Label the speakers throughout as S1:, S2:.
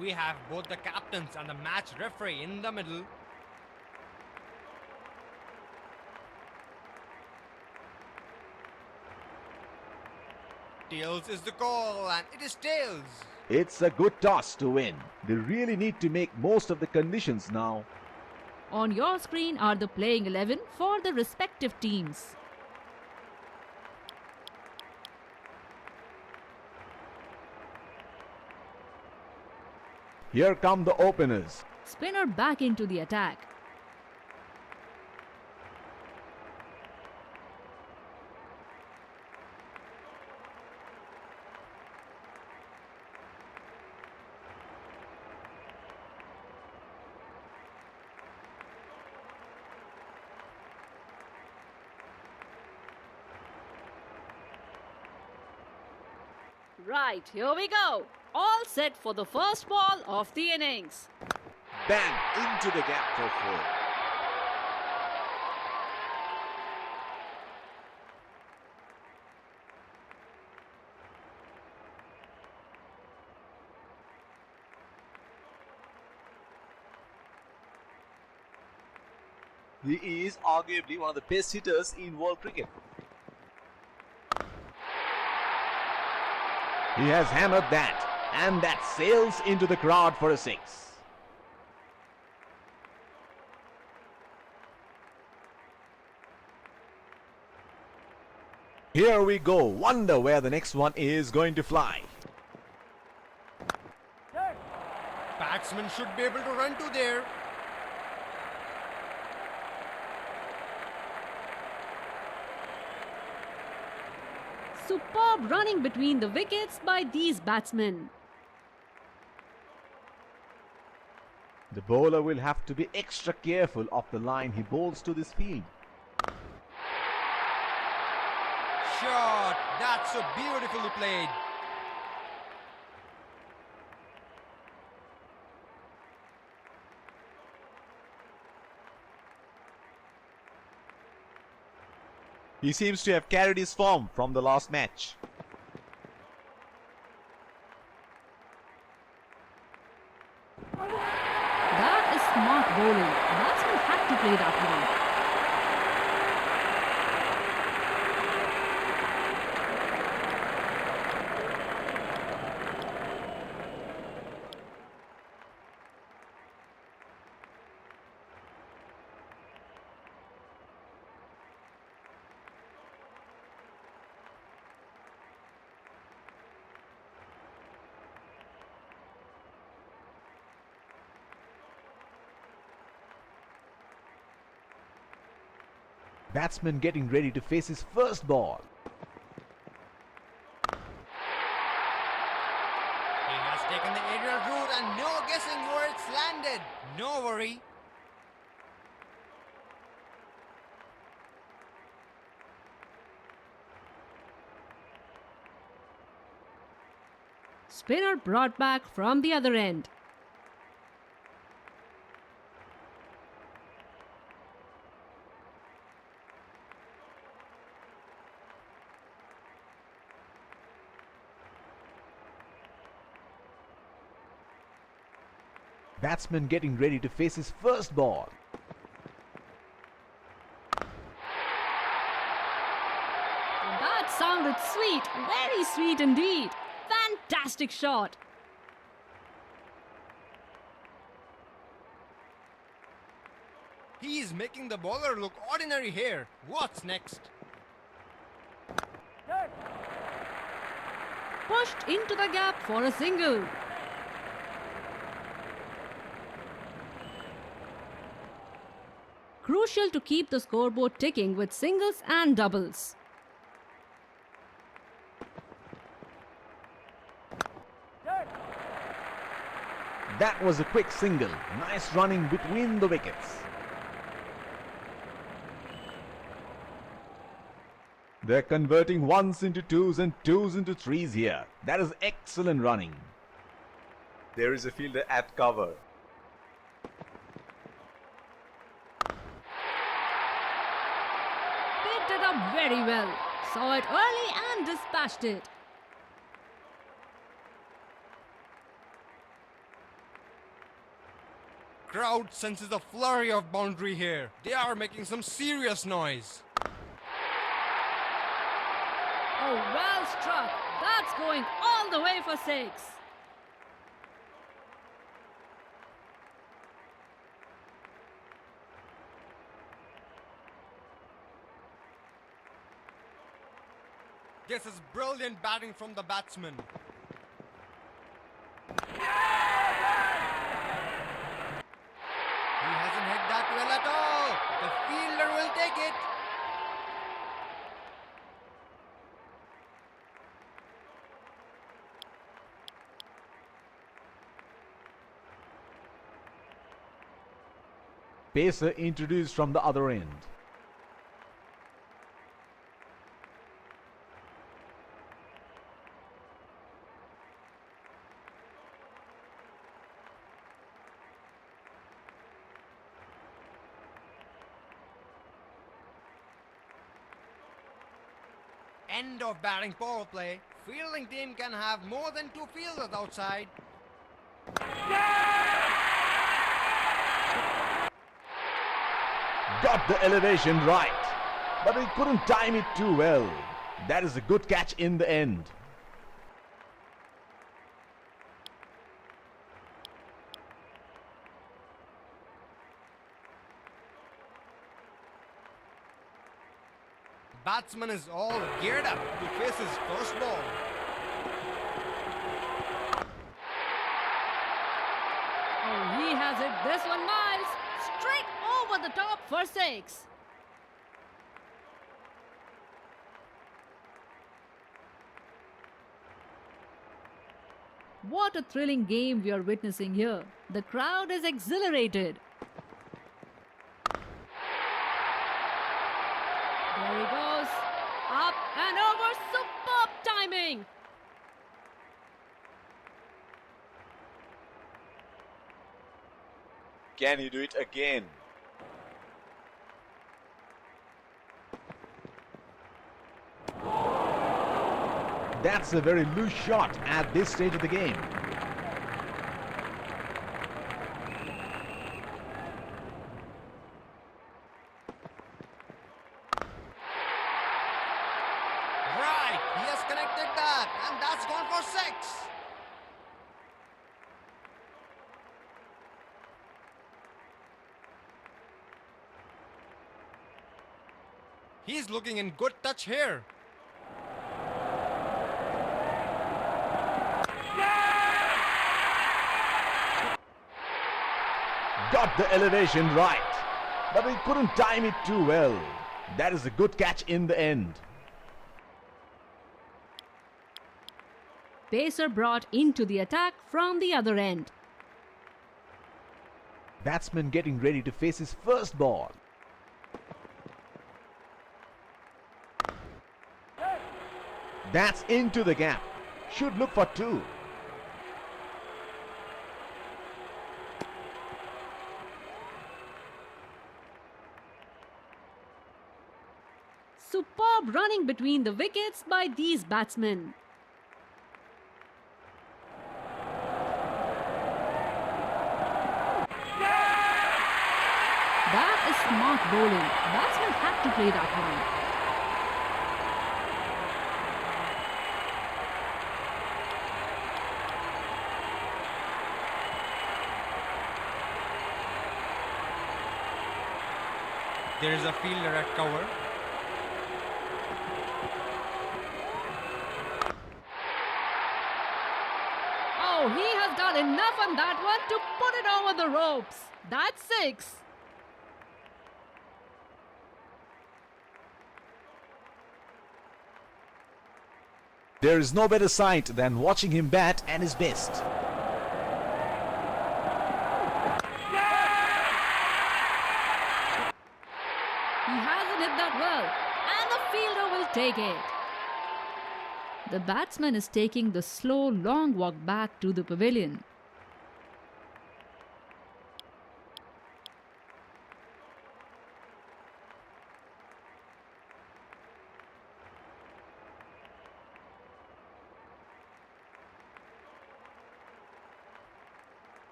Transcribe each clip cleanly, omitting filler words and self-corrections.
S1: We have both the captains and the match referee in the middle. Tails is the call, and it is tails.
S2: It's a good toss to win. They really need to make most of the conditions now.
S3: On your screen are the playing 11 for the respective teams.
S2: Here come the openers.
S3: Spinner back into the attack. Right, here we go. All set for the first ball of the innings.
S4: Bang into the gap for 4. He is arguably one of the best hitters in world cricket.
S2: He has hammered that, and that sails into the crowd for a 6. Here we go. Wonder where the next one is going to fly.
S1: Batsman should be able to run to there.
S3: Superb running between the wickets by these batsmen.
S2: The bowler will have to be extra careful of the line he bowls to this field.
S1: Shot! That's so beautifully played.
S4: He seems to have carried his form from the last match.
S3: That is smart bowling. Batsman had to play that one.
S2: Batsman getting ready to face his first ball.
S1: He has taken the aerial route and no guessing where it's landed. No worry.
S3: Spinner brought back from the other end.
S2: Batsman getting ready to face his first ball.
S3: That sounded sweet, very sweet indeed. Fantastic shot.
S1: He is making the bowler look ordinary here. What's next?
S3: Pushed into the gap for a single. Crucial to keep the scoreboard ticking with singles and doubles.
S2: That was a quick single. Nice running between the wickets. They're converting ones into twos and twos into threes here. That is excellent running.
S4: There is a fielder at cover.
S3: Picked it up very well. Saw it early and dispatched it.
S1: crowd senses a flurry of boundary here. They are making some serious noise.
S3: Oh, well struck. That's going all the way for 6.
S1: This is brilliant batting from the batsman. He hasn't hit that well at all. The fielder will take it.
S2: Pacer introduced from the other end.
S1: End of batting power play. Fielding team can have more than 2 fielders outside.
S2: Got the elevation right, but he couldn't time it too well. That is a good catch in the end.
S1: Batsman is all geared up to face his first ball.
S3: Oh, he has hit this one miles. Straight over the top for 6. What a thrilling game we are witnessing here. The crowd is exhilarated. There he goes. Up and over. Superb timing.
S4: Can he do it again?
S2: That's a very loose shot at this stage of the game.
S1: Right, he has connected that, and that's gone for 6. He's looking in good touch here.
S2: Got the elevation right, but he couldn't time it too well. That is a good catch in the end.
S3: Pacer brought into the attack from the other end.
S2: Batsman getting ready to face his first ball. That's into the gap. Should look for 2.
S3: Superb running between the wickets by these batsmen. That is smart bowling. Batsman had to play that one.
S1: There is a fielder at cover.
S3: Oh, he has got enough on that one to put it over the ropes. That's 6.
S4: There is no better sight than watching him bat at his best.
S3: He hasn't hit that well, and the fielder will take it. The batsman is taking the slow, long walk back to the pavilion.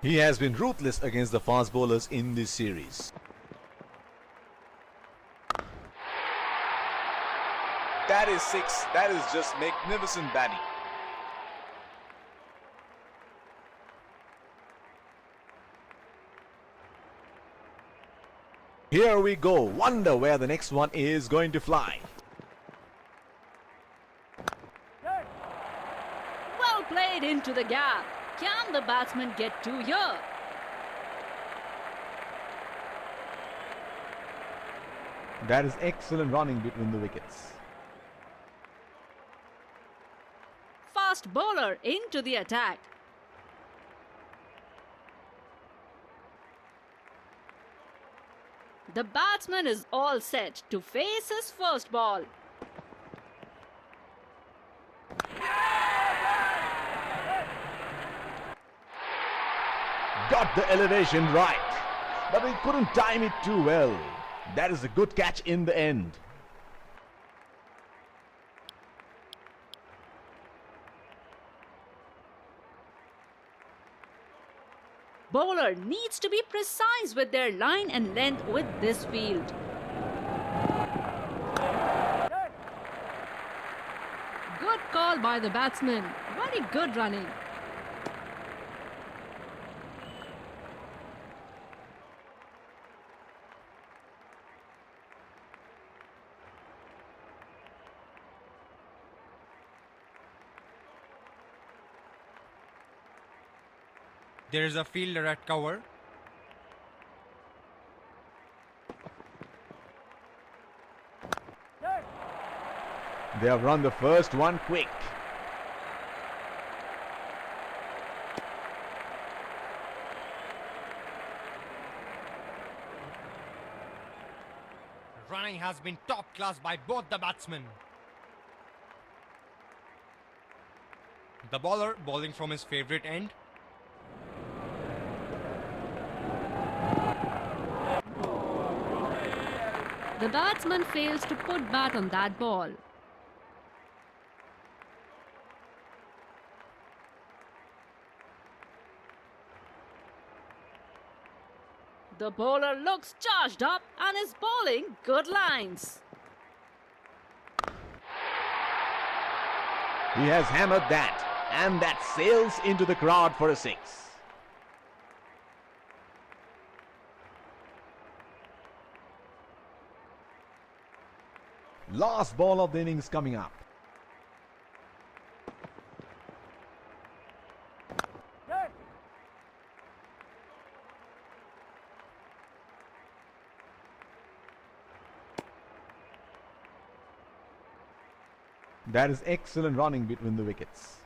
S4: He has been ruthless against the fast bowlers in this series. That is 6. That is just magnificent batting. Here we go. Wonder where the next one is going to fly.
S3: Well played into the gap. Can the batsman get two here?
S2: That is excellent running between the wickets.
S3: Fast bowler into the attack. The batsman is all set to face his first ball.
S2: Got the elevation right, but he couldn't time it too well. That is a good catch in the end.
S3: Bowler needs to be precise with their line and length with this field. Good call by the batsman. Very good running.
S1: There is a fielder at cover.
S2: They have run the first one quick.
S1: Running has been top class by both the batsmen. The bowler bowling from his favourite end.
S3: The batsman fails to put bat on that ball. The bowler looks charged up and is bowling good lines.
S2: He has hammered that, and that sails into the crowd for a 6. Last ball of the innings coming up. That is excellent running between the wickets.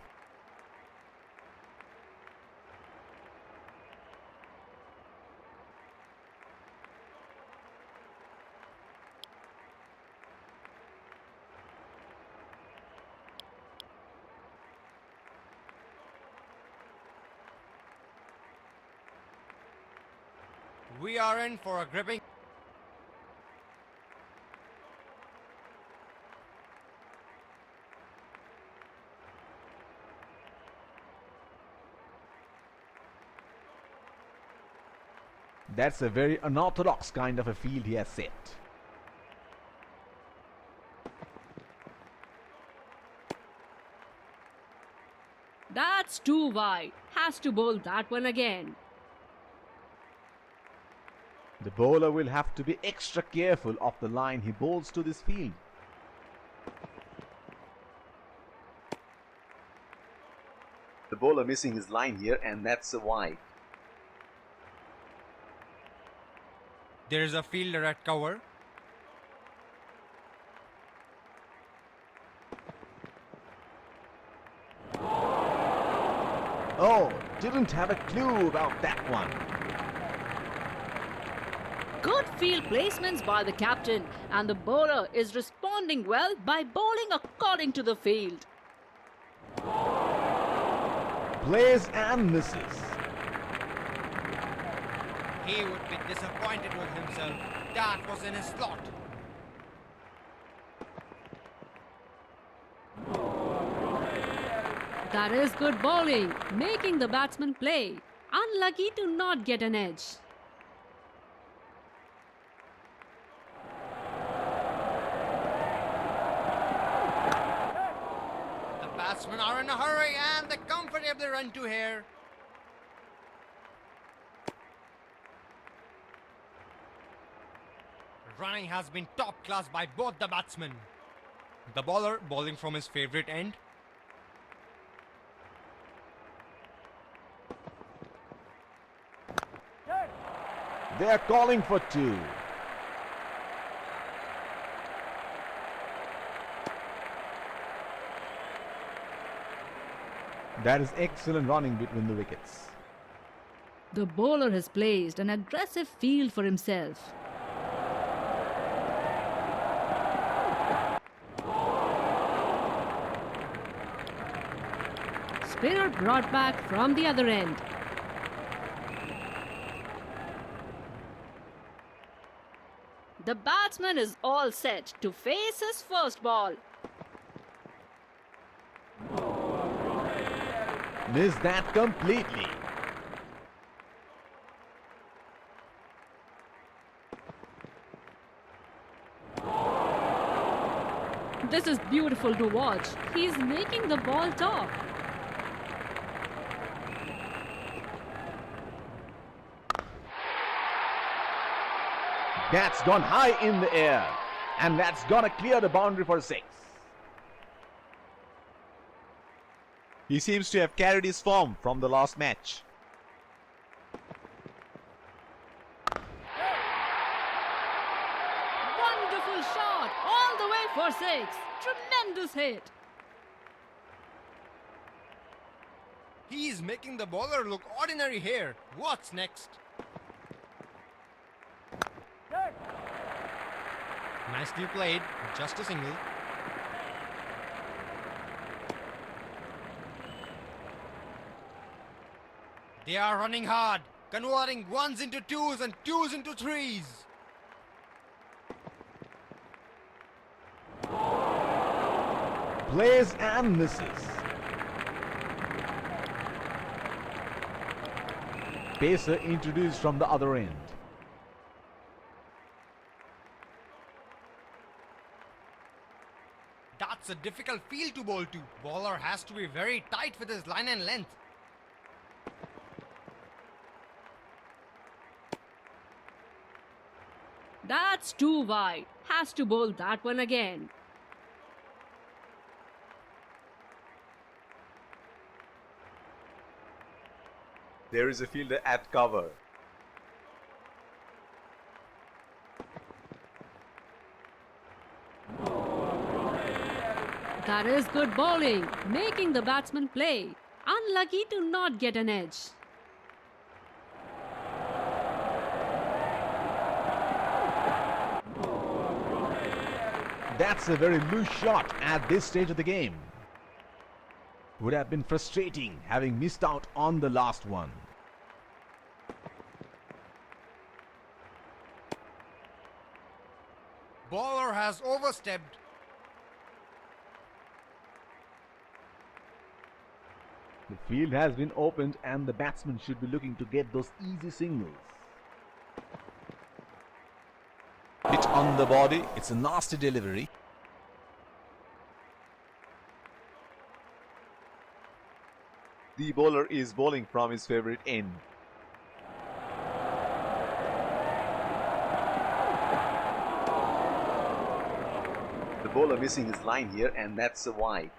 S1: We are in for a gripping.
S2: That's a very unorthodox kind of a field he has set.
S3: That's too wide. Has to bowl that one again.
S2: The bowler will have to be extra careful of the line he bowls to this field. The bowler missing his line here, and that's a wide.
S1: There is a fielder at cover.
S2: Oh, didn't have a clue about that one.
S3: Good field placements by the captain, and the bowler is responding well by bowling according to the field.
S2: Plays and misses.
S1: He would be disappointed with himself. That was in his slot.
S3: That is good bowling, making the batsman play. Unlucky to not get an edge.
S1: The batsmen are in a hurry and they comfortably run to here. Running has been top class by both the batsmen. The bowler bowling from his favourite end.
S2: They are calling for two. That is excellent running between the wickets.
S3: The bowler has placed an aggressive field for himself. Spinner brought back from the other end. The batsman is all set to face his first ball.
S2: Missed that completely.
S3: This is beautiful to watch. He's making the ball top.
S2: That's gone high in the air. And that's gonna clear the boundary for 6.
S4: He seems to have carried his form from the last match.
S3: Wonderful shot all the way for 6. Tremendous hit.
S1: He's making the bowler look ordinary here. What's next? Nicely played, just a single. They are running hard, converting 1s into 2s and 2s into 3s.
S2: Plays and misses. Pacer introduced from the other end.
S1: That's a difficult field to bowl to. Bowler has to be very tight with his line and length.
S3: That's too wide. Has to bowl that one again.
S4: There is a fielder at cover.
S3: That is good bowling, making the batsman play. Unlucky to not get an edge.
S2: That's a very loose shot at this stage of the game. Would have been frustrating having missed out on the last one.
S1: Bowler has overstepped.
S2: The field has been opened and the batsman should be looking to get those easy singles.
S4: Hit on the body. It's a nasty delivery. The bowler is bowling from his favorite end. The bowler missing his line here, and that's a wide.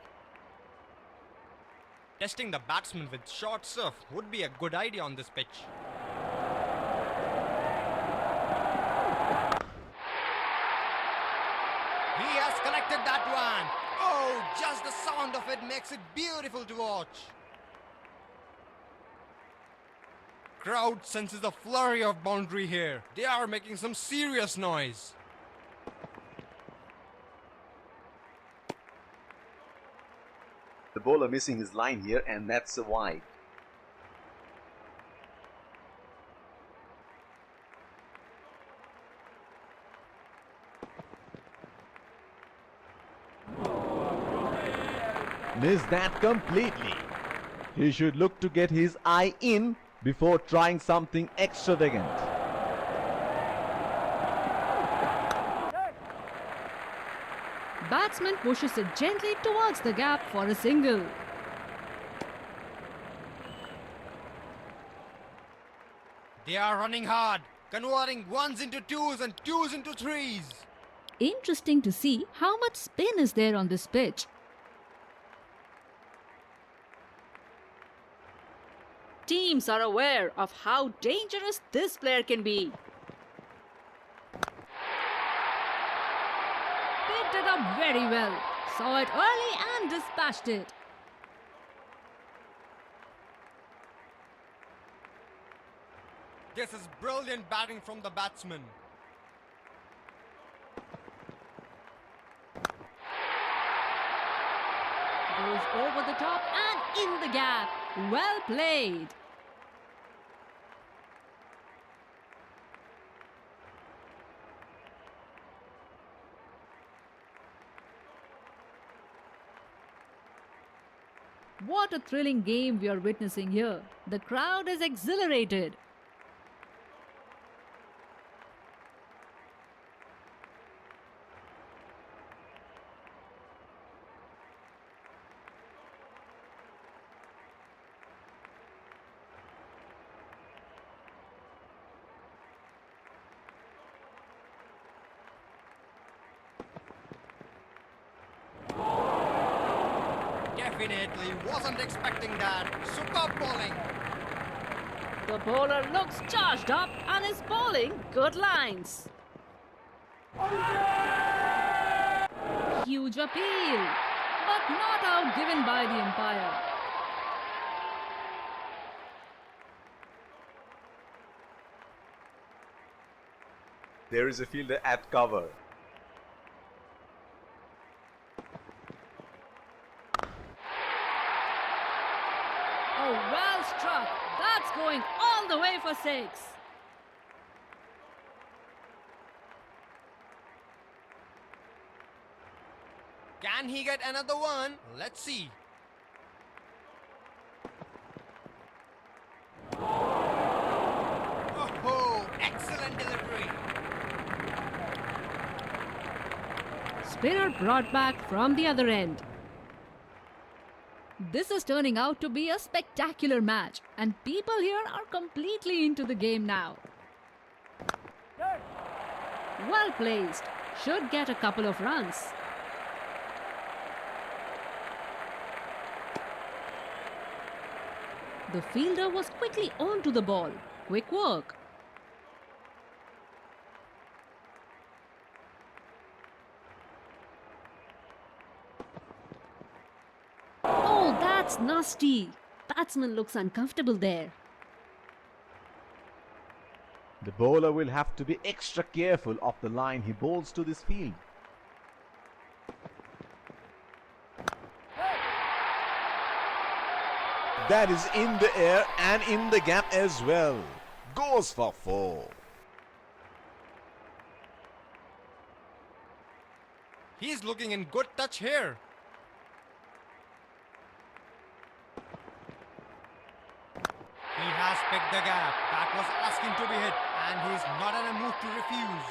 S1: Testing the batsman with short serve would be a good idea on this pitch. He has collected that one. Oh, just the sound of it makes it beautiful to watch. Crowd senses a flurry of boundary here. They are making some serious noise.
S4: The bowler missing his line here, and that's a wide.
S2: Missed that completely. He should look to get his eye in before trying something extravagant.
S3: Batsman pushes it gently towards the gap for a single.
S1: They are running hard, converting ones into twos and twos into threes.
S3: Interesting to see how much spin is there on this pitch. Teams are aware of how dangerous this player can be. Picked it up very well, saw it early and dispatched it.
S1: This is brilliant batting from the batsman.
S3: Goes over the top and in the gap. Well played. What a thrilling game we are witnessing here. The crowd is exhilarated.
S1: Definitely wasn't expecting that. Superb bowling.
S3: The bowler looks charged up and is bowling good lines. Huge appeal, but not out given by the umpire.
S4: There is a fielder at cover.
S3: Oh, well struck. That's going all the way for 6.
S1: Can he get another one? Let's see. Oh, excellent delivery.
S3: Spinner brought back from the other end. This is turning out to be a spectacular match, and people here are completely into the game now. Well placed. Should get a couple of runs. The fielder was quickly onto the ball. Quick work. Oh, that's nasty. Batsman looks uncomfortable there.
S2: The bowler will have to be extra careful of the line he bowls to this field.
S4: That is in the air and in the gap as well. Goes for 4.
S1: He's looking in good touch here. He has picked the gap. That was asking to be hit, and he's not in a mood to refuse.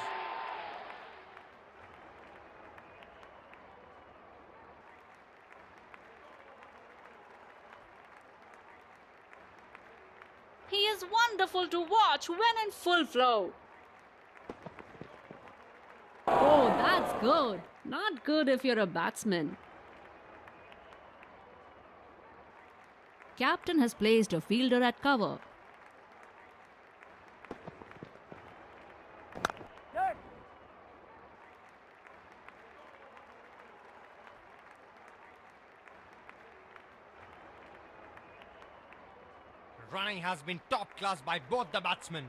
S3: He is wonderful to watch when in full flow. Oh, that's good. Not good if you're a batsman. Captain has placed a fielder at cover.
S1: Running has been top class by both the batsmen.